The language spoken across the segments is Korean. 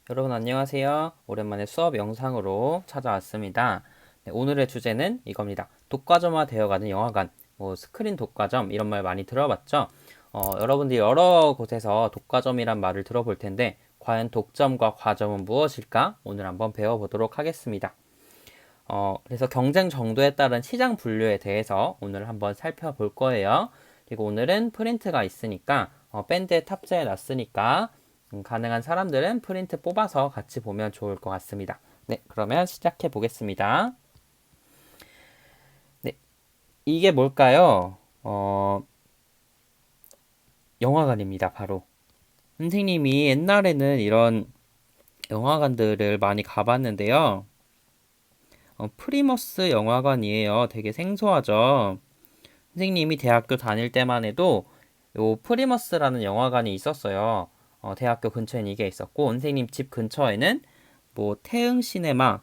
여러분 안녕하세요. 오랜만에 수업 영상으로 찾아왔습니다. 네, 오늘의 주제는 이겁니다. 독과점화 되어가는 영화관, 스크린 독과점 이런 말 많이 들어봤죠? 여러분들이 여러 곳에서 독과점이란 말을 들어볼 텐데 과연 독점과 과점은 무엇일까? 오늘 한번 배워보도록 하겠습니다. 그래서 경쟁 정도에 따른 시장 분류에 대해서 오늘 한번 살펴볼 거예요. 그리고 오늘은 프린트가 있으니까 밴드에 탑재해 놨으니까 가능한 사람들은 프린트 뽑아서 같이 보면 좋을 것 같습니다. 네, 그러면 시작해 보겠습니다. 네, 이게 뭘까요? 영화관입니다, 바로. 선생님이 옛날에는 이런 영화관들을 많이 가봤는데요. 프리머스 영화관이에요. 되게 생소하죠? 선생님이 대학교 다닐 때만 해도 요 프리머스라는 영화관이 있었어요. 대학교 근처에는 이게 있었고, 선생님 집 근처에는 뭐 태흥 시네마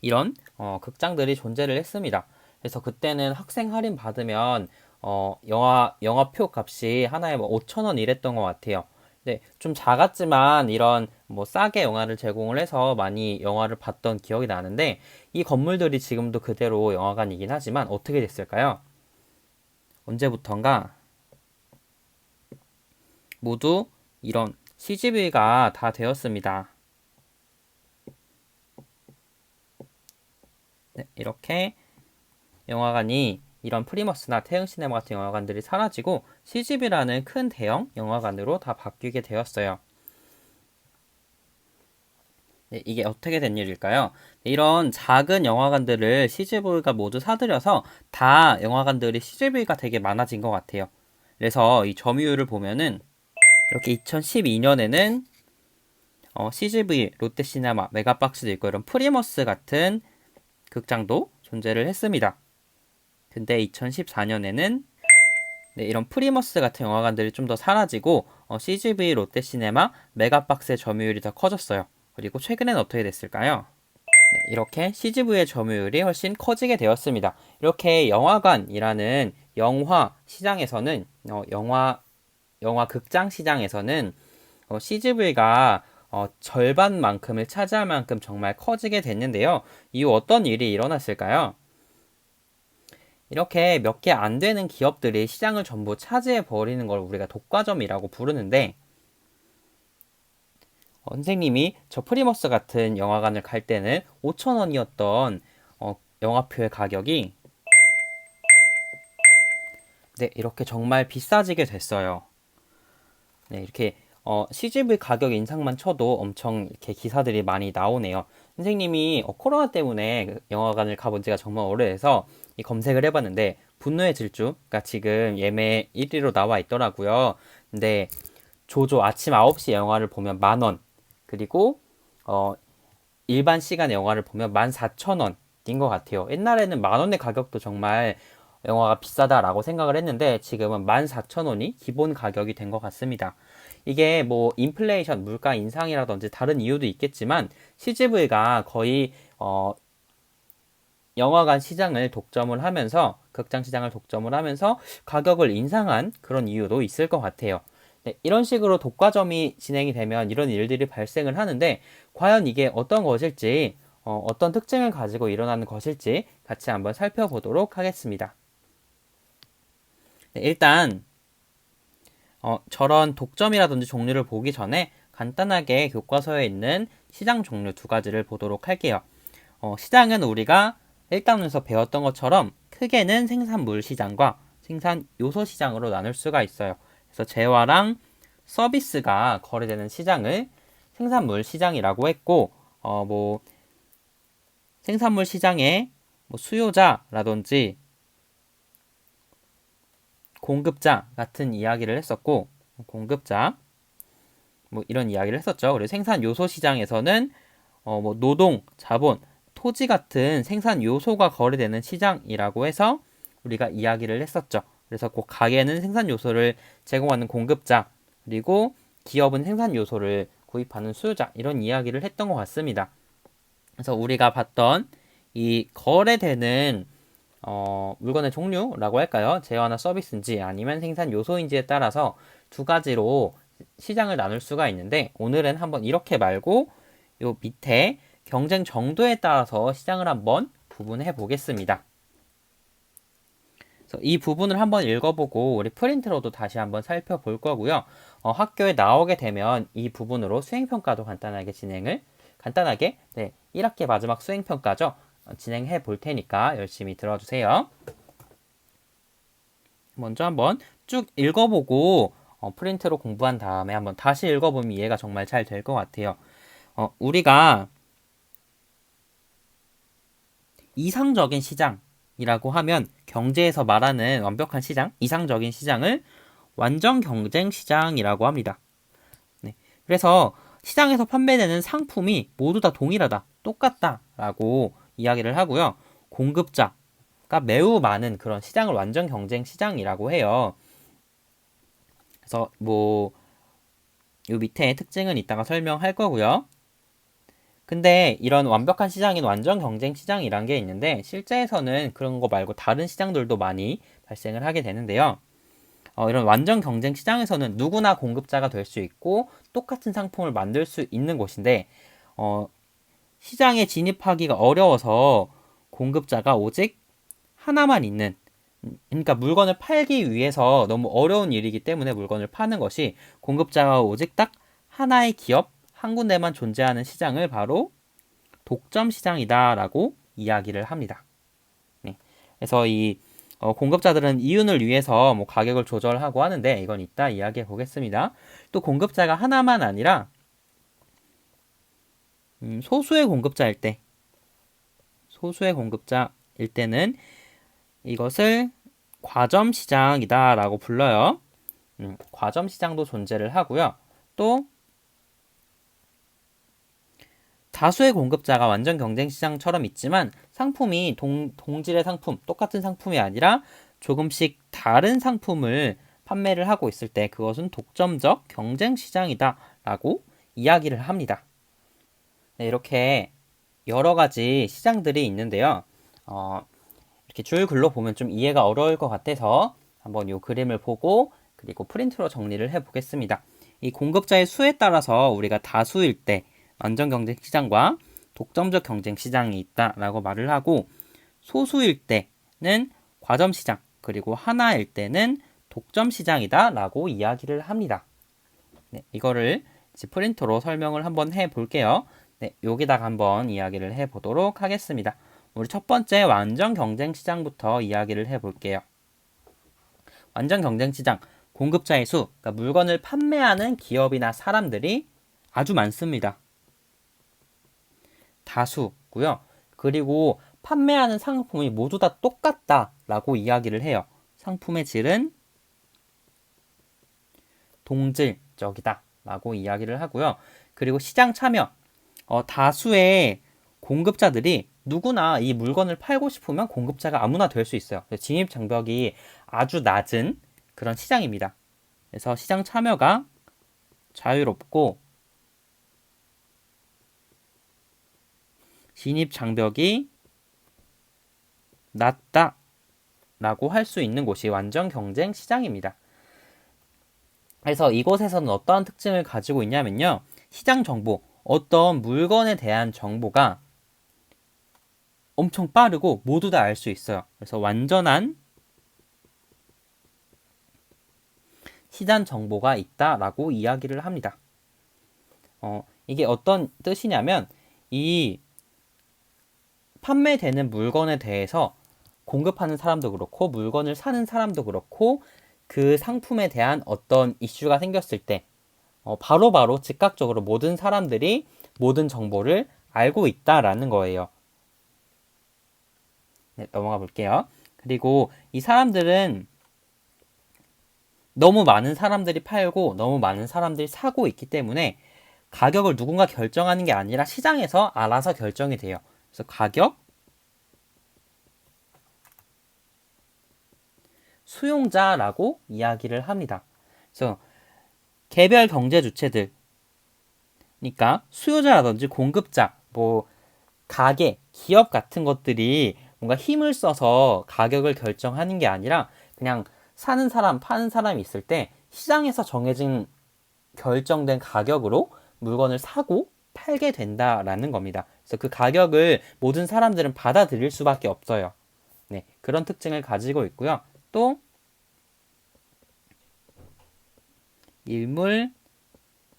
이런 극장들이 존재를 했습니다. 그래서 그때는 학생 할인 받으면 영화표 값이 하나에 뭐 5천 원 이랬던 것 같아요. 네, 좀 작았지만 이런 뭐 싸게 영화를 제공을 해서 많이 영화를 봤던 기억이 나는데 이 건물들이 지금도 그대로 영화관이긴 하지만 어떻게 됐을까요? 언제부턴가 모두 이런 CGV가 다 되었습니다. 네, 이렇게 영화관이 이런 프리머스나 태흥시네마 같은 영화관들이 사라지고 CGV라는 큰 대형 영화관으로 다 바뀌게 되었어요. 네, 이게 어떻게 된 일일까요? 네, 이런 작은 영화관들을 CGV가 모두 사들여서 다 영화관들이 CGV가 되게 많아진 것 같아요. 그래서 이 점유율을 보면은 이렇게 2012년에는 CGV, 롯데시네마, 메가박스도 있고 이런 프리머스 같은 극장도 존재를 했습니다. 근데 2014년에는 이런 프리머스 같은 영화관들이 좀 더 사라지고 CGV, 롯데시네마, 메가박스의 점유율이 더 커졌어요. 그리고 최근엔 어떻게 됐을까요? 네, 이렇게 CGV의 점유율이 훨씬 커지게 되었습니다. 이렇게 영화관이라는 영화 시장에서는 영화 극장 시장에서는 CGV가 절반만큼을 차지할 만큼 정말 커지게 됐는데요. 이후 어떤 일이 일어났을까요? 이렇게 몇 개 안 되는 기업들이 시장을 전부 차지해 버리는 걸 우리가 독과점이라고 부르는데 선생님이 저 프리머스 같은 영화관을 갈 때는 5천 원이었던 영화표의 가격이 네, 이렇게 정말 비싸지게 됐어요. 네, 이렇게 CGV 가격 인상만 쳐도 엄청 이렇게 기사들이 많이 나오네요. 선생님이 코로나 때문에 그 영화관을 가본 지가 정말 오래돼서 이 검색을 해봤는데 분노의 질주가 지금 예매 1위로 나와 있더라고요. 근데 조조 아침 9시 영화를 보면 10,000원, 그리고 어, 일반 시간의 영화를 보면 14,000원인 것 같아요. 옛날에는 10,000원의 가격도 정말 영화가 비싸다라고 생각을 했는데 지금은 14,000원이 기본 가격이 된 것 같습니다. 이게 뭐 인플레이션, 물가 인상이라든지 다른 이유도 있겠지만 CGV가 거의 영화관 시장을 독점을 하면서 극장 시장을 독점을 하면서 가격을 인상한 그런 이유도 있을 것 같아요. 네, 이런 식으로 독과점이 진행이 되면 이런 일들이 발생을 하는데 과연 이게 어떤 것일지 어떤 특징을 가지고 일어나는 것일지 같이 한번 살펴보도록 하겠습니다. 네, 일단 저런 독점이라든지 종류를 보기 전에 간단하게 교과서에 있는 시장 종류 두 가지를 보도록 할게요. 시장은 우리가 1단원에서 배웠던 것처럼 크게는 생산물 시장과 생산 요소 시장으로 나눌 수가 있어요. 그래서 재화랑 서비스가 거래되는 시장을 생산물 시장이라고 했고, 뭐 생산물 시장에 뭐 수요자라든지 공급자 같은 이야기를 했었고, 공급자 뭐 이런 이야기를 했었죠. 그리고 생산 요소 시장에서는 뭐 노동, 자본, 토지 같은 생산 요소가 거래되는 시장이라고 해서 우리가 이야기를 했었죠. 그래서 꼭 가게는 생산 요소를 제공하는 공급자, 그리고 기업은 생산 요소를 구입하는 수요자 이런 이야기를 했던 것 같습니다. 그래서 우리가 봤던 이 거래되는 물건의 종류라고 할까요? 재화나 서비스인지 아니면 생산 요소인지에 따라서 두 가지로 시장을 나눌 수가 있는데 오늘은 한번 이렇게 말고 요 밑에 경쟁 정도에 따라서 시장을 한번 구분해 보겠습니다. 그래서 이 부분을 한번 읽어보고 우리 프린트로도 다시 한번 살펴볼 거고요. 학교에 나오게 되면 이 부분으로 수행평가도 간단하게 1학기 마지막 수행평가죠. 진행해 볼 테니까 열심히 들어주세요. 먼저 한번 쭉 읽어보고 프린트로 공부한 다음에 한번 다시 읽어보면 이해가 정말 잘 될 것 같아요. 우리가 이상적인 시장이라고 하면 경제에서 말하는 완벽한 시장, 이상적인 시장을 완전 경쟁 시장이라고 합니다. 네. 그래서 시장에서 판매되는 상품이 모두 다 동일하다, 똑같다라고 이야기를 하고요. 공급자가 매우 많은 그런 시장을 완전 경쟁 시장이라고 해요. 그래서 요 밑에 특징은 이따가 설명할 거고요. 근데 이런 완벽한 시장인 완전 경쟁 시장이란 게 있는데 실제에서는 그런 거 말고 다른 시장들도 많이 발생을 하게 되는데요. 이런 완전 경쟁 시장에서는 누구나 공급자가 될 수 있고 똑같은 상품을 만들 수 있는 곳인데 시장에 진입하기가 어려워서 공급자가 오직 하나만 있는, 그러니까 물건을 팔기 위해서 너무 어려운 일이기 때문에 물건을 파는 것이, 공급자가 오직 딱 하나의 기업 한 군데만 존재하는 시장을 바로 독점 시장이다라고 이야기를 합니다. 네. 그래서 이 공급자들은 이윤을 위해서 가격을 조절하고 하는데 이건 이따 이야기해 보겠습니다. 또 공급자가 하나만 아니라 소수의 공급자일 때는 이것을 과점 시장이다라고 불러요. 과점 시장도 존재를 하고요. 또 다수의 공급자가 완전 경쟁 시장처럼 있지만 상품이 동질의 상품, 똑같은 상품이 아니라 조금씩 다른 상품을 판매를 하고 있을 때 그것은 독점적 경쟁 시장이다라고 이야기를 합니다. 네, 이렇게 여러 가지 시장들이 있는데요. 이렇게 줄글로 보면 좀 이해가 어려울 것 같아서 한번 이 그림을 보고 그리고 프린트로 정리를 해 보겠습니다. 이 공급자의 수에 따라서 우리가 다수일 때 완전 경쟁 시장과 독점적 경쟁 시장이 있다라고 말을 하고, 소수일 때는 과점 시장, 그리고 하나일 때는 독점 시장이다라고 이야기를 합니다. 네, 이거를 이제 프린터로 설명을 한번 해 볼게요. 네, 여기다가 한번 이야기를 해 보도록 하겠습니다. 우리 첫 번째 완전 경쟁 시장부터 이야기를 해 볼게요. 완전 경쟁 시장, 공급자의 수, 그러니까 물건을 판매하는 기업이나 사람들이 아주 많습니다. 다수고요. 그리고 판매하는 상품이 모두 다 똑같다라고 이야기를 해요. 상품의 질은 동질적이다라고 이야기를 하고요. 그리고 시장 참여, 다수의 공급자들이 누구나 이 물건을 팔고 싶으면 공급자가 아무나 될 수 있어요. 진입 장벽이 아주 낮은 그런 시장입니다. 그래서 시장 참여가 자유롭고 진입 장벽이 낮다라고 할 수 있는 곳이 완전 경쟁 시장입니다. 그래서 이곳에서는 어떠한 특징을 가지고 있냐면요. 시장 정보, 어떤 물건에 대한 정보가 엄청 빠르고 모두 다 알 수 있어요. 그래서 완전한 시장 정보가 있다라고 이야기를 합니다. 이게 어떤 뜻이냐면 이 판매되는 물건에 대해서 공급하는 사람도 그렇고 물건을 사는 사람도 그렇고 그 상품에 대한 어떤 이슈가 생겼을 때 바로바로 즉각적으로 모든 사람들이 모든 정보를 알고 있다라는 거예요. 네, 넘어가 볼게요. 그리고 이 사람들은 너무 많은 사람들이 팔고 너무 많은 사람들이 사고 있기 때문에 가격을 누군가 결정하는 게 아니라 시장에서 알아서 결정이 돼요. 그래서 가격, 수용자라고 이야기를 합니다. 그래서 개별 경제 주체들, 그러니까 수요자라든지 공급자, 가게, 기업 같은 것들이 뭔가 힘을 써서 가격을 결정하는 게 아니라 그냥 사는 사람, 파는 사람이 있을 때 시장에서 정해진 결정된 가격으로 물건을 사고 팔게 된다라는 겁니다. 그래서 그 가격을 모든 사람들은 받아들일 수밖에 없어요. 네, 그런 특징을 가지고 있고요. 또 일물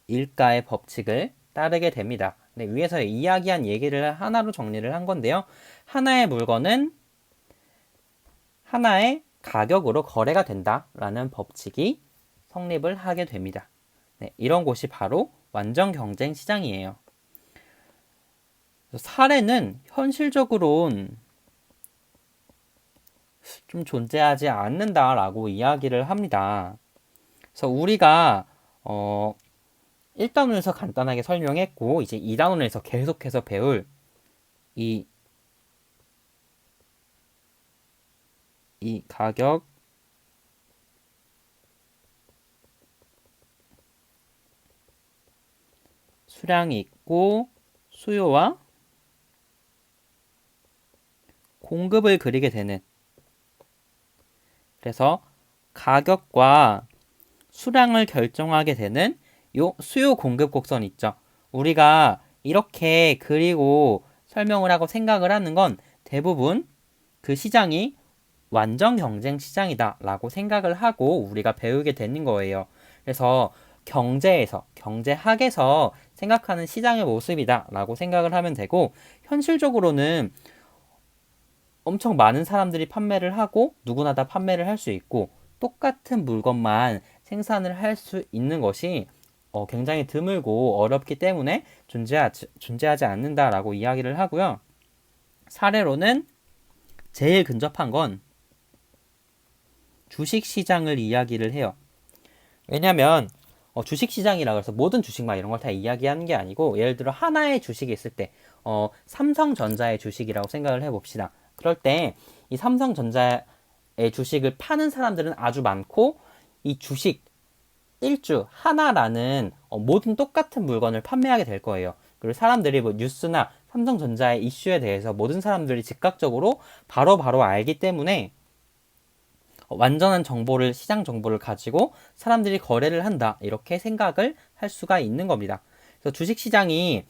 일가의 법칙을 따르게 됩니다. 네, 위에서 이야기한 얘기를 하나로 정리를 한 건데요. 하나의 물건은 하나의 가격으로 거래가 된다라는 법칙이 성립을 하게 됩니다. 네, 이런 곳이 바로 완전 경쟁 시장이에요. 사례는 현실적으로는 좀 존재하지 않는다라고 이야기를 합니다. 그래서 우리가 1단원에서 간단하게 설명했고 이제 2단원에서 계속해서 배울 이, 이 가격 수량이 있고 수요와 공급을 그리게 되는, 그래서 가격과 수량을 결정하게 되는 요 수요 공급 곡선 있죠. 우리가 이렇게 그리고 설명을 하고 생각을 하는 건 대부분 그 시장이 완전 경쟁 시장이다 라고 생각을 하고 우리가 배우게 되는 거예요. 그래서 경제에서, 경제학에서 생각하는 시장의 모습이다 라고 생각을 하면 되고, 현실적으로는 엄청 많은 사람들이 판매를 하고 누구나 다 판매를 할 수 있고 똑같은 물건만 생산을 할 수 있는 것이 굉장히 드물고 어렵기 때문에 존재하지 않는다라고 이야기를 하고요. 사례로는 제일 근접한 건 주식시장을 이야기를 해요. 왜냐면 주식시장이라 그래서 모든 주식만 이런 걸 다 이야기하는 게 아니고, 예를 들어 하나의 주식이 있을 때 삼성전자의 주식이라고 생각을 해봅시다. 그럴 때 이 삼성전자의 주식을 파는 사람들은 아주 많고, 이 주식 일주 하나라는 모든 똑같은 물건을 판매하게 될 거예요. 그리고 사람들이 뭐 뉴스나 삼성전자의 이슈에 대해서 모든 사람들이 즉각적으로 바로바로 알기 때문에 완전한 정보를, 시장 정보를 가지고 사람들이 거래를 한다, 이렇게 생각을 할 수가 있는 겁니다. 그래서 주식시장이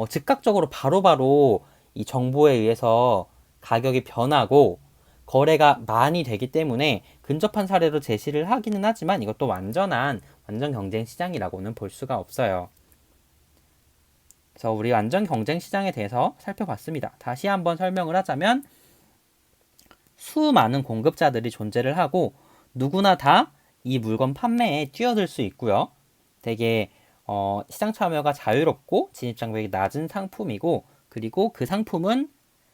즉각적으로 바로바로 이 정보에 의해서 가격이 변하고 거래가 많이 되기 때문에 근접한 사례로 제시를 하기는 하지만 이것도 완전 경쟁 시장이라고는 볼 수가 없어요. 그래서 우리 완전 경쟁 시장에 대해서 살펴봤습니다. 다시 한번 설명을 하자면 수많은 공급자들이 존재를 하고 누구나 다 이 물건 판매에 뛰어들 수 있고요. 되게 시장 참여가 자유롭고 진입 장벽이 낮은 상품이고, 그리고 그 상품은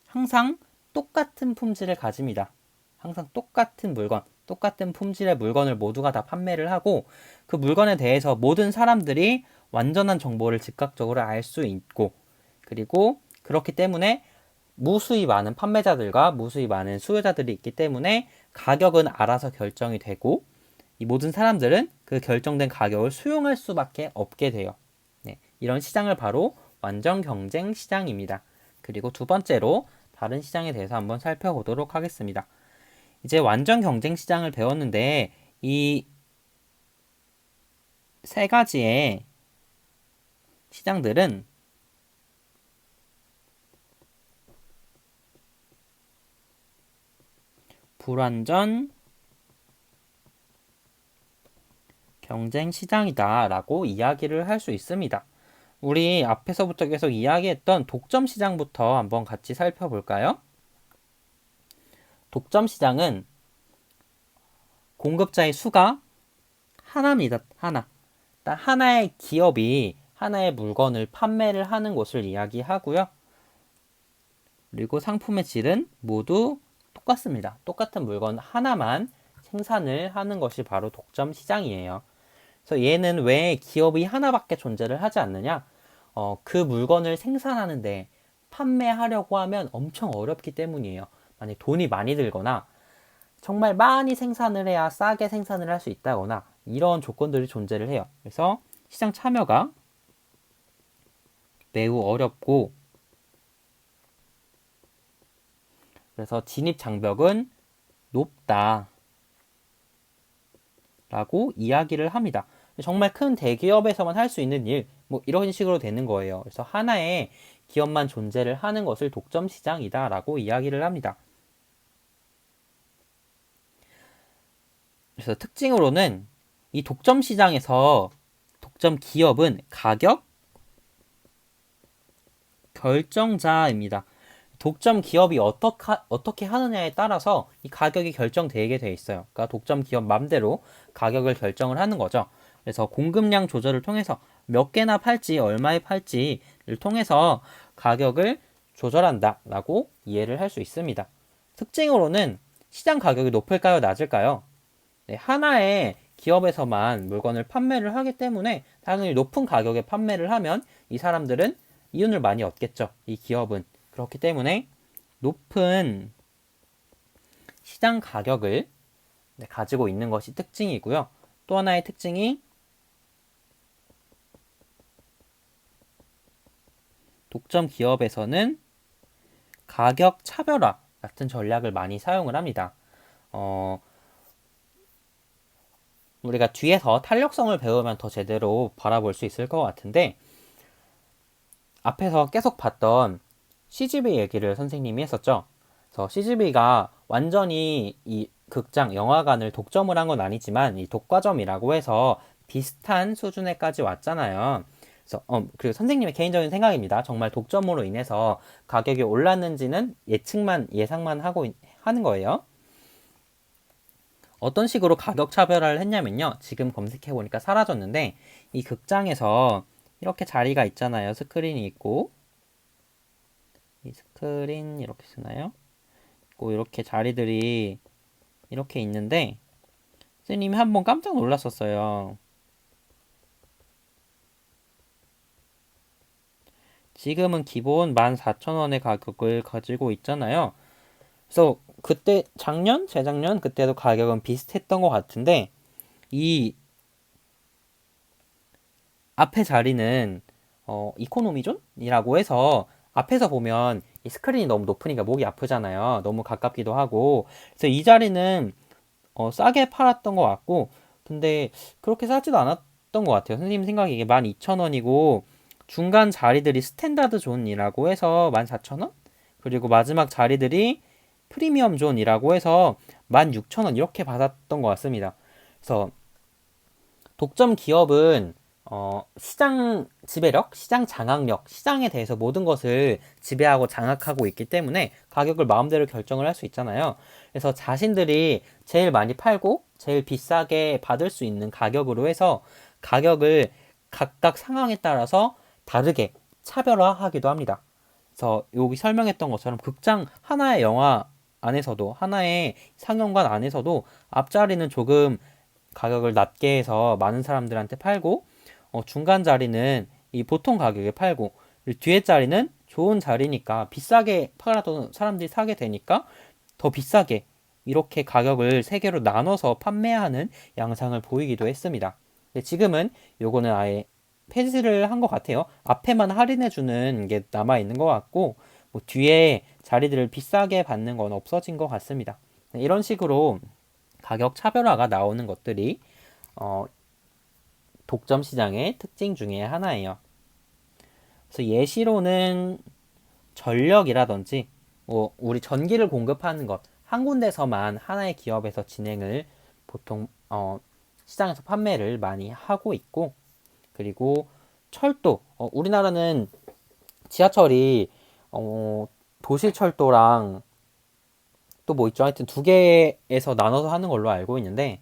항상 똑같은 품질을 가집니다. 항상 똑같은 물건, 똑같은 품질의 물건을 모두가 다 판매를 하고, 그 물건에 대해서 모든 사람들이 완전한 정보를 즉각적으로 알 수 있고, 그리고 그렇기 때문에 무수히 많은 판매자들과 무수히 많은 수요자들이 있기 때문에 가격은 알아서 결정이 되고, 이 모든 사람들은 그 결정된 가격을 수용할 수밖에 없게 돼요. 네, 이런 시장을 바로 완전 경쟁 시장입니다. 그리고 두 번째로 다른 시장에 대해서 한번 살펴보도록 하겠습니다. 이제 완전 경쟁 시장을 배웠는데 이 세 가지의 시장들은 불완전 경쟁 시장이다라고 이야기를 할 수 있습니다. 우리 앞에서부터 계속 이야기했던 독점 시장부터 한번 같이 살펴볼까요? 독점 시장은 공급자의 수가 하나입니다. 하나. 딱 하나의 기업이 하나의 물건을 판매를 하는 곳을 이야기하고요. 그리고 상품의 질은 모두 똑같습니다. 똑같은 물건 하나만 생산을 하는 것이 바로 독점 시장이에요. 그래서 얘는 왜 기업이 하나밖에 존재를 하지 않느냐? 그 물건을 생산하는데 판매하려고 하면 엄청 어렵기 때문이에요. 만약 돈이 많이 들거나 정말 많이 생산을 해야 싸게 생산을 할 수 있다거나 이런 조건들이 존재를 해요. 그래서 시장 참여가 매우 어렵고, 그래서 진입 장벽은 높다 라고 이야기를 합니다. 정말 큰 대기업에서만 할 수 있는 일, 뭐 이런 식으로 되는 거예요. 그래서 하나의 기업만 존재를 하는 것을 독점 시장이다라고 이야기를 합니다. 그래서 특징으로는 이 독점 시장에서 독점 기업은 가격 결정자입니다. 독점 기업이 어떻게 하느냐에 따라서 이 가격이 결정되게 돼 있어요. 그러니까 독점 기업 맘대로 가격을 결정을 하는 거죠. 그래서 공급량 조절을 통해서 몇 개나 팔지, 얼마에 팔지를 통해서 가격을 조절한다라고 이해를 할 수 있습니다. 특징으로는 시장 가격이 높을까요, 낮을까요? 네, 하나의 기업에서만 물건을 판매를 하기 때문에 당연히 높은 가격에 판매를 하면 이 사람들은 이윤을 많이 얻겠죠. 이 기업은. 그렇기 때문에 높은 시장 가격을 가지고 있는 것이 특징이고요. 또 하나의 특징이 독점 기업에서는 가격 차별화 같은 전략을 많이 사용을 합니다. 우리가 뒤에서 탄력성을 배우면 더 제대로 바라볼 수 있을 것 같은데, 앞에서 계속 봤던 CGV 얘기를 선생님이 했었죠. 그래서 CGV가 완전히 이 극장, 영화관을 독점을 한 건 아니지만 이 독과점이라고 해서 비슷한 수준에까지 왔잖아요. 그래서 그리고 선생님의 개인적인 생각입니다. 정말 독점으로 인해서 가격이 올랐는지는 예상만 하는 거예요. 어떤 식으로 가격 차별화를 했냐면요. 지금 검색해 보니까 사라졌는데 이 극장에서 이렇게 자리가 있잖아요. 스크린이 있고 이 스크린 이렇게 쓰나요? 있고 이렇게 자리들이 이렇게 있는데 선생님이 한번 깜짝 놀랐었어요. 지금은 기본 14,000원의 가격을 가지고 있잖아요. 그래서 그때 작년, 재작년 그때도 가격은 비슷했던 것 같은데 이 앞에 자리는 이코노미존이라고 해서 앞에서 보면 이 스크린이 너무 높으니까 목이 아프잖아요. 너무 가깝기도 하고. 그래서 이 자리는 싸게 팔았던 것 같고, 근데 그렇게 싸지도 않았던 것 같아요. 선생님 생각에 이게 12,000원이고 중간 자리들이 스탠다드 존이라고 해서 14,000원? 그리고 마지막 자리들이 프리미엄 존이라고 해서 16,000원 이렇게 받았던 것 같습니다. 그래서 독점 기업은 시장 지배력, 시장 장악력, 시장에 대해서 모든 것을 지배하고 장악하고 있기 때문에 가격을 마음대로 결정을 할 수 있잖아요. 그래서 자신들이 제일 많이 팔고 제일 비싸게 받을 수 있는 가격으로 해서 가격을 각각 상황에 따라서 다르게 차별화하기도 합니다. 그래서 여기 설명했던 것처럼 극장 하나의 영화 안에서도 하나의 상영관 안에서도 앞자리는 조금 가격을 낮게 해서 많은 사람들한테 팔고 중간 자리는 이 보통 가격에 팔고 뒤에 자리는 좋은 자리니까 비싸게 팔아도 사람들이 사게 되니까 더 비싸게 이렇게 가격을 세 개로 나눠서 판매하는 양상을 보이기도 했습니다. 근데 지금은 요거는 아예 폐지를 한 것 같아요. 앞에만 할인해 주는 게 남아 있는 것 같고 뭐 뒤에 자리들을 비싸게 받는 건 없어진 것 같습니다. 이런 식으로 가격 차별화가 나오는 것들이 어, 독점 시장의 특징 중에 하나예요. 그래서 예시로는 전력이라든지 뭐 우리 전기를 공급하는 것 한 군데서만 하나의 기업에서 진행을 보통 시장에서 판매를 많이 하고 있고 그리고 철도 우리나라는 지하철이 도시철도랑 또 뭐 있죠. 하여튼 두 개에서 나눠서 하는 걸로 알고 있는데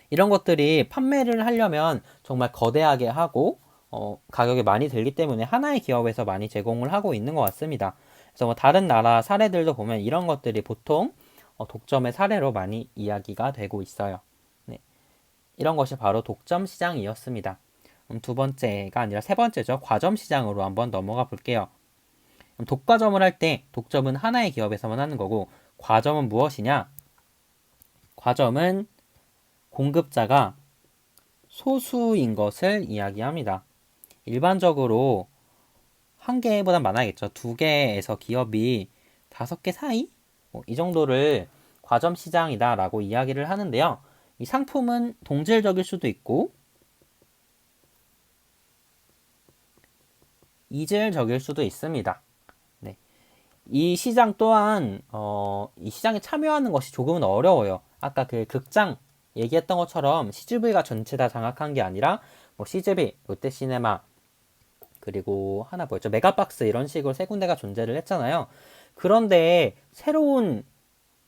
이런 것들이 판매를 하려면 정말 거대하게 하고 가격이 많이 들기 때문에 하나의 기업에서 많이 제공을 하고 있는 것 같습니다. 그래서 뭐 다른 나라 사례들도 보면 이런 것들이 보통 독점의 사례로 많이 이야기가 되고 있어요. 네. 이런 것이 바로 독점 시장이었습니다. 두 번째가 아니라 세 번째죠. 과점 시장으로 한번 넘어가 볼게요. 독과점을 할 때 독점은 하나의 기업에서만 하는 거고 과점은 무엇이냐? 과점은 공급자가 소수인 것을 이야기합니다. 일반적으로 한 개보단 많아야겠죠. 두 개에서 기업이 5개 사이? 이 정도를 과점 시장이다라고 이야기를 하는데요. 이 상품은 동질적일 수도 있고 이질적일 수도 있습니다. 네. 이 시장 또한 이 시장에 참여하는 것이 조금은 어려워요. 아까 그 극장 얘기했던 것처럼 CGV가 전체 다 장악한 게 아니라 뭐 CGV, 롯데시네마 그리고 하나 뭐였죠? 메가박스 이런 식으로 세 군데가 존재를 했잖아요. 그런데 새로운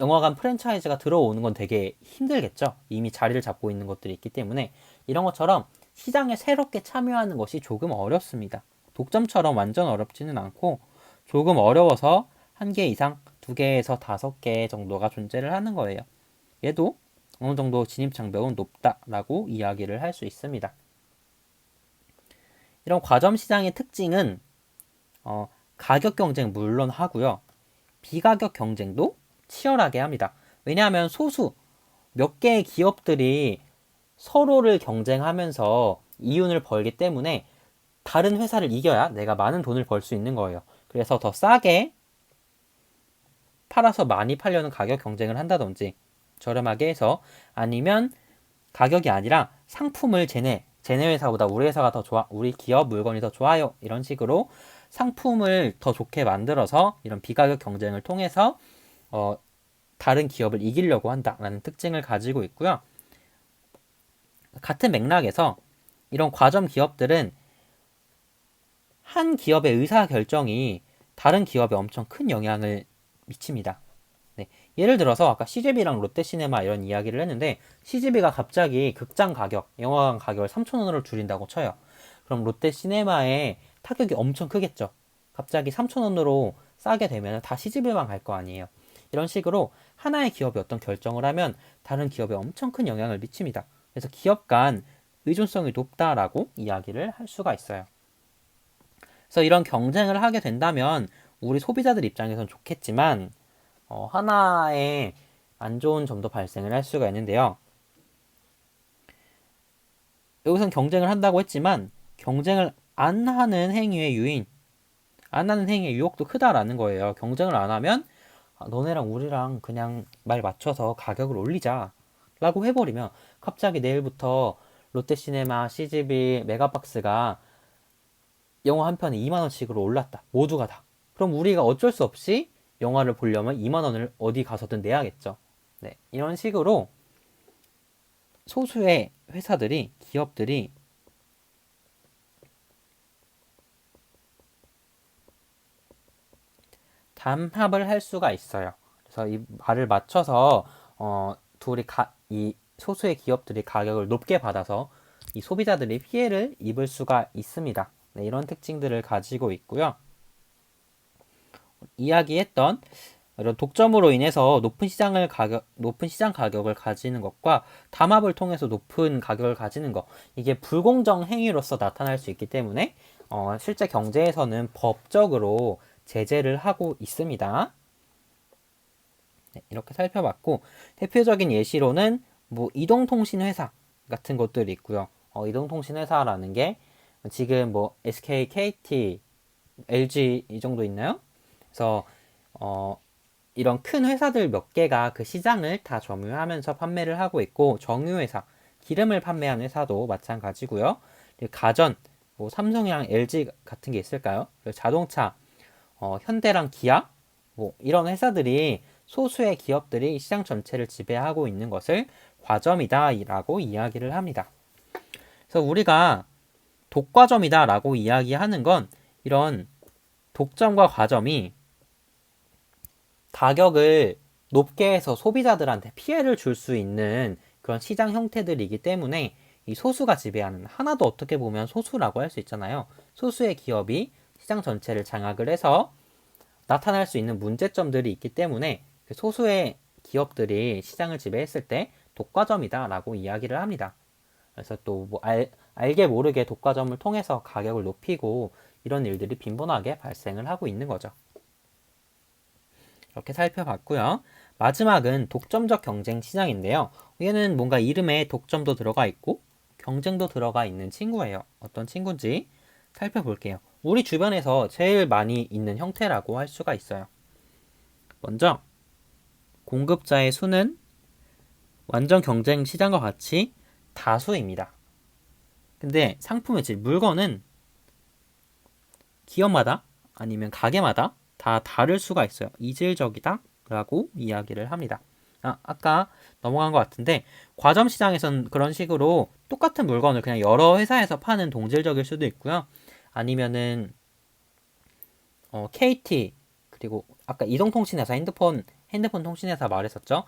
영화관 프랜차이즈가 들어오는 건 되게 힘들겠죠. 이미 자리를 잡고 있는 것들이 있기 때문에 이런 것처럼 시장에 새롭게 참여하는 것이 조금 어렵습니다. 독점처럼 완전 어렵지는 않고 조금 어려워서 한 개 이상, 두 개에서 다섯 개 정도가 존재를 하는 거예요. 얘도 어느 정도 진입 장벽은 높다라고 이야기를 할 수 있습니다. 이런 과점 시장의 특징은 가격 경쟁 물론 하고요. 비가격 경쟁도 치열하게 합니다. 왜냐하면 소수 몇 개의 기업들이 서로를 경쟁하면서 이윤을 벌기 때문에 다른 회사를 이겨야 내가 많은 돈을 벌 수 있는 거예요. 그래서 더 싸게 팔아서 많이 팔려는 가격 경쟁을 한다든지 저렴하게 해서 아니면 가격이 아니라 상품을 쟤네 회사보다 우리 회사가 더 좋아, 우리 기업 물건이 더 좋아요. 이런 식으로 상품을 더 좋게 만들어서 이런 비가격 경쟁을 통해서 다른 기업을 이기려고 한다라는 특징을 가지고 있고요. 같은 맥락에서 이런 과점 기업들은 한 기업의 의사 결정이 다른 기업에 엄청 큰 영향을 미칩니다. 네. 예를 들어서 아까 CGV랑 롯데시네마 이런 이야기를 했는데 CGV가 갑자기 극장 가격, 영화관 가격을 3,000원으로 줄인다고 쳐요. 그럼 롯데시네마의 타격이 엄청 크겠죠. 갑자기 3,000원으로 싸게 되면 다 CGV만 갈 거 아니에요. 이런 식으로 하나의 기업이 어떤 결정을 하면 다른 기업에 엄청 큰 영향을 미칩니다. 그래서 기업 간 의존성이 높다라고 이야기를 할 수가 있어요. 그래서 이런 경쟁을 하게 된다면 우리 소비자들 입장에선 좋겠지만 하나의 안 좋은 점도 발생을 할 수가 있는데요. 여기선 경쟁을 한다고 했지만 경쟁을 안 하는 행위의 유인, 안 하는 행위의 유혹도 크다라는 거예요. 경쟁을 안 하면 너네랑 우리랑 그냥 말 맞춰서 가격을 올리자 라고 해버리면 갑자기 내일부터 롯데시네마, CGV, 메가박스가 영화 한 편에 2만 원씩으로 올랐다. 모두가 다. 그럼 우리가 어쩔 수 없이 영화를 보려면 2만 원을 어디 가서든 내야겠죠. 네, 이런 식으로 소수의 회사들이, 기업들이 담합을 할 수가 있어요. 그래서 이 말을 맞춰서 이 소수의 기업들이 가격을 높게 받아서 이 소비자들이 피해를 입을 수가 있습니다. 네, 이런 특징들을 가지고 있고요. 이야기했던 이런 독점으로 인해서 높은 시장 가격을 가지는 것과 담합을 통해서 높은 가격을 가지는 것, 이게 불공정 행위로서 나타날 수 있기 때문에 실제 경제에서는 법적으로 제재를 하고 있습니다. 네, 이렇게 살펴봤고 대표적인 예시로는 뭐 이동통신 회사 같은 것들이 있고요. 이동통신 회사라는 게 지금 뭐 SK, KT, LG 이 정도 있나요? 그래서 이런 큰 회사들 몇 개가 그 시장을 다 점유하면서 판매를 하고 있고 정유회사, 기름을 판매하는 회사도 마찬가지고요. 가전, 뭐 삼성이랑 LG 같은 게 있을까요? 자동차, 현대랑 기아, 뭐 이런 회사들이 소수의 기업들이 시장 전체를 지배하고 있는 것을 과점이다라고 이야기를 합니다. 그래서 우리가 독과점이다라고 이야기하는 건 이런 독점과 과점이 가격을 높게 해서 소비자들한테 피해를 줄 수 있는 그런 시장 형태들이기 때문에 이 소수가 지배하는, 하나도 어떻게 보면 소수라고 할 수 있잖아요. 소수의 기업이 시장 전체를 장악을 해서 나타날 수 있는 문제점들이 있기 때문에 그 소수의 기업들이 시장을 지배했을 때 독과점이다라고 이야기를 합니다. 그래서 또 뭐 알게 모르게 독과점을 통해서 가격을 높이고 이런 일들이 빈번하게 발생을 하고 있는 거죠. 이렇게 살펴봤고요. 마지막은 독점적 경쟁 시장인데요. 얘는 뭔가 이름에 독점도 들어가 있고 경쟁도 들어가 있는 친구예요. 어떤 친구인지 살펴볼게요. 우리 주변에서 제일 많이 있는 형태라고 할 수가 있어요. 먼저 공급자의 수는 완전 경쟁 시장과 같이 다수입니다. 근데 상품의 질, 물건은 기업마다 아니면 가게마다 다 다를 수가 있어요. 이질적이다 라고 이야기를 합니다. 아까 넘어간 것 같은데 과점 시장에선 그런 식으로 똑같은 물건을 그냥 여러 회사에서 파는 동질적일 수도 있고요. 아니면은 KT 그리고 아까 이동통신회사 핸드폰 통신회사 말했었죠.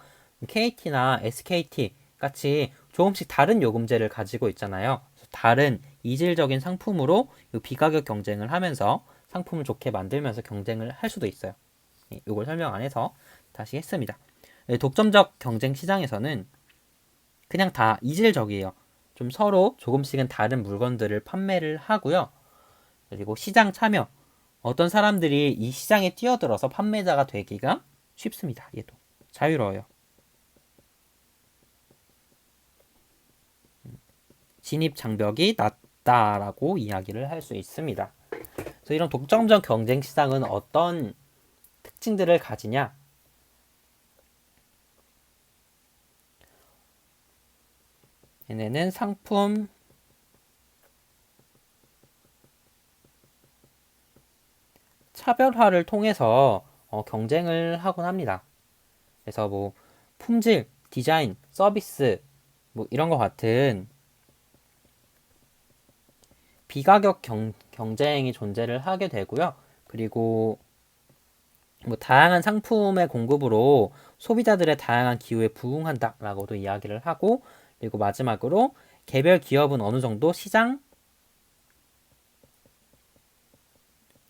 KT나 SKT 같이 조금씩 다른 요금제를 가지고 있잖아요. 다른 이질적인 상품으로 비가격 경쟁을 하면서 상품을 좋게 만들면서 경쟁을 할 수도 있어요. 이걸 설명 안 해서 다시 했습니다. 독점적 경쟁 시장에서는 그냥 다 이질적이에요. 좀 서로 조금씩은 다른 물건들을 판매를 하고요. 그리고 시장 참여. 어떤 사람들이 이 시장에 뛰어들어서 판매자가 되기가 쉽습니다. 얘도 자유로워요. 진입 장벽이 낮다라고 이야기를 할 수 있습니다. 그래서 이런 독점적 경쟁 시장은 어떤 특징들을 가지냐? 얘네는 상품 차별화를 통해서 경쟁을 하곤 합니다. 그래서 뭐 품질, 디자인, 서비스 뭐 이런 것 같은 비가격 경쟁이 존재를 하게 되고요. 그리고 뭐 다양한 상품의 공급으로 소비자들의 다양한 기호에 부응한다라고도 이야기를 하고, 그리고 마지막으로 개별 기업은 어느 정도 시장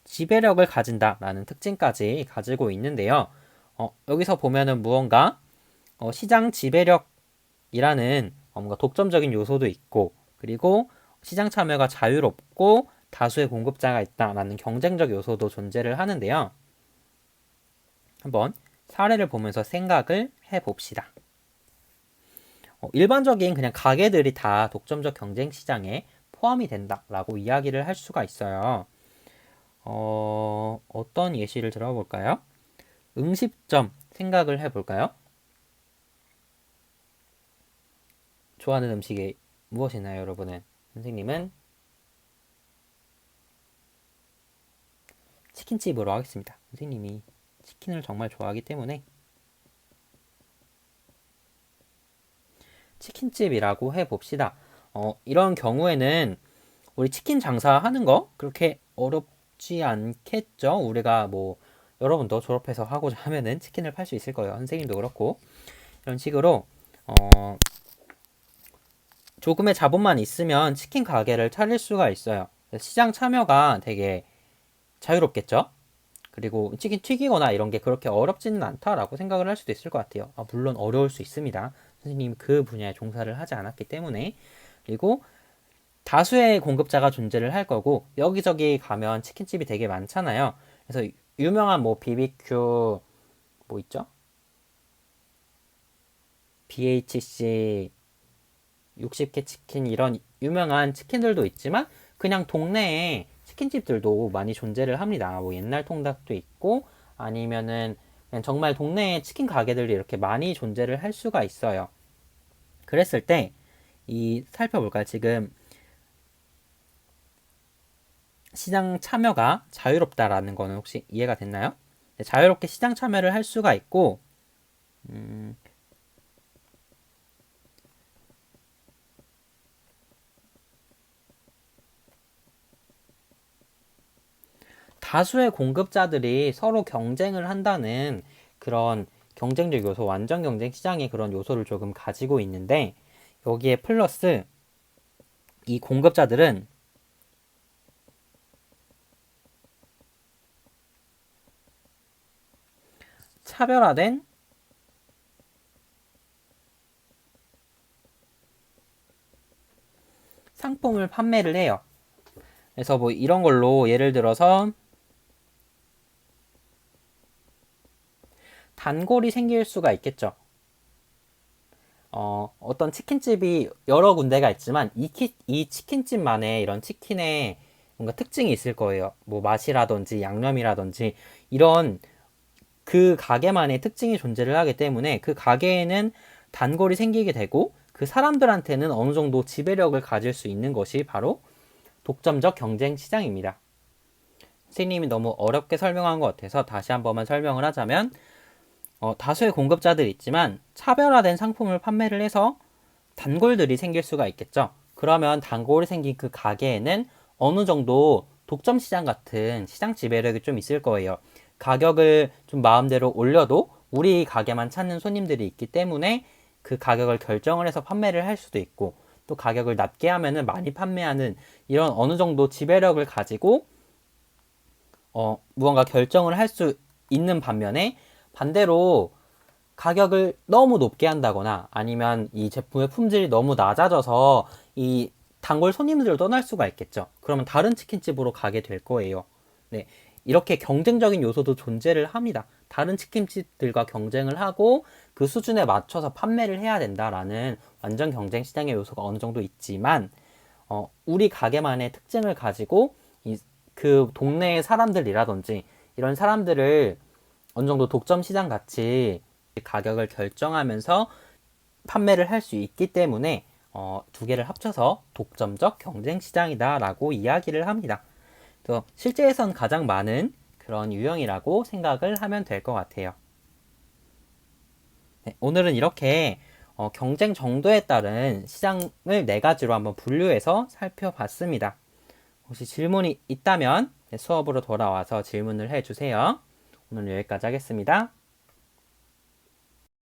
지배력을 가진다라는 특징까지 가지고 있는데요. 여기서 보면은 무언가 시장 지배력이라는 뭔가 독점적인 요소도 있고, 그리고 시장 참여가 자유롭고 다수의 공급자가 있다라는 경쟁적 요소도 존재를 하는데요. 한번 사례를 보면서 생각을 해봅시다. 일반적인 그냥 가게들이 다 독점적 경쟁 시장에 포함이 된다라고 이야기를 할 수가 있어요. 어떤 예시를 들어볼까요? 음식점 생각을 해볼까요? 좋아하는 음식이 무엇이나요, 여러분은? 선생님은 치킨집으로 하겠습니다. 선생님이 치킨을 정말 좋아하기 때문에 치킨집이라고 해봅시다. 이런 경우에는 우리 치킨 장사하는 거 그렇게 어렵지 않겠죠? 우리가 뭐 여러분도 졸업해서 하고자 하면은 치킨을 팔 수 있을 거예요. 선생님도 그렇고. 이런 식으로 조금의 자본만 있으면 치킨 가게를 차릴 수가 있어요. 시장 참여가 되게 자유롭겠죠? 그리고 치킨 튀기거나 이런 게 그렇게 어렵지는 않다라고 생각을 할 수도 있을 것 같아요. 물론 어려울 수 있습니다. 선생님 그 분야에 종사를 하지 않았기 때문에. 그리고 다수의 공급자가 존재를 할 거고, 여기저기 가면 치킨집이 되게 많잖아요. 그래서 유명한 뭐 BBQ 뭐 있죠? BHC 60개 치킨 이런 유명한 치킨들도 있지만 그냥 동네에 치킨집들도 많이 존재를 합니다. 뭐 옛날 통닭도 있고 아니면은 그냥 정말 동네에 치킨 가게들이 이렇게 많이 존재를 할 수가 있어요. 그랬을 때 이 살펴볼까요? 지금 시장 참여가 자유롭다라는 거는 혹시 이해가 됐나요? 네, 자유롭게 시장 참여를 할 수가 있고, 다수의 공급자들이 서로 경쟁을 한다는 그런 경쟁적 요소, 완전 경쟁 시장의 그런 요소를 조금 가지고 있는데, 여기에 플러스 이 공급자들은 차별화된 상품을 판매를 해요. 그래서 뭐 이런 걸로 예를 들어서 단골이 생길 수가 있겠죠. 어떤 치킨집이 여러 군데가 있지만 이 치킨집만의 이런 치킨의 뭔가 특징이 있을 거예요. 뭐 맛이라든지 양념이라든지 이런 그 가게만의 특징이 존재를 하기 때문에 그 가게에는 단골이 생기게 되고 그 사람들한테는 어느 정도 지배력을 가질 수 있는 것이 바로 독점적 경쟁 시장입니다. 선생님이 너무 어렵게 설명한 것 같아서 다시 한 번만 설명을 하자면, 다수의 공급자들이 있지만 차별화된 상품을 판매를 해서 단골들이 생길 수가 있겠죠. 그러면 단골이 생긴 그 가게에는 어느 정도 독점 시장 같은 시장 지배력이 좀 있을 거예요. 가격을 좀 마음대로 올려도 우리 가게만 찾는 손님들이 있기 때문에 그 가격을 결정을 해서 판매를 할 수도 있고, 또 가격을 낮게 하면은 많이 판매하는 이런 어느 정도 지배력을 가지고 무언가 결정을 할 수 있는 반면에, 반대로 가격을 너무 높게 한다거나 아니면 이 제품의 품질이 너무 낮아져서 이 단골 손님들을 떠날 수가 있겠죠. 그러면 다른 치킨집으로 가게 될 거예요. 네. 이렇게 경쟁적인 요소도 존재를 합니다. 다른 치킨집들과 경쟁을 하고 그 수준에 맞춰서 판매를 해야 된다라는 완전 경쟁 시장의 요소가 어느 정도 있지만, 우리 가게만의 특징을 가지고 그 동네의 사람들이라든지 이런 사람들을 어느 정도 독점 시장 같이 가격을 결정하면서 판매를 할 수 있기 때문에 두 개를 합쳐서 독점적 경쟁 시장이다라고 이야기를 합니다. 또 실제에선 가장 많은 그런 유형이라고 생각을 하면 될 것 같아요. 네, 오늘은 이렇게 경쟁 정도에 따른 시장을 네 가지로 한번 분류해서 살펴봤습니다. 혹시 질문이 있다면 수업으로 돌아와서 질문을 해주세요. 오늘 여기까지 하겠습니다.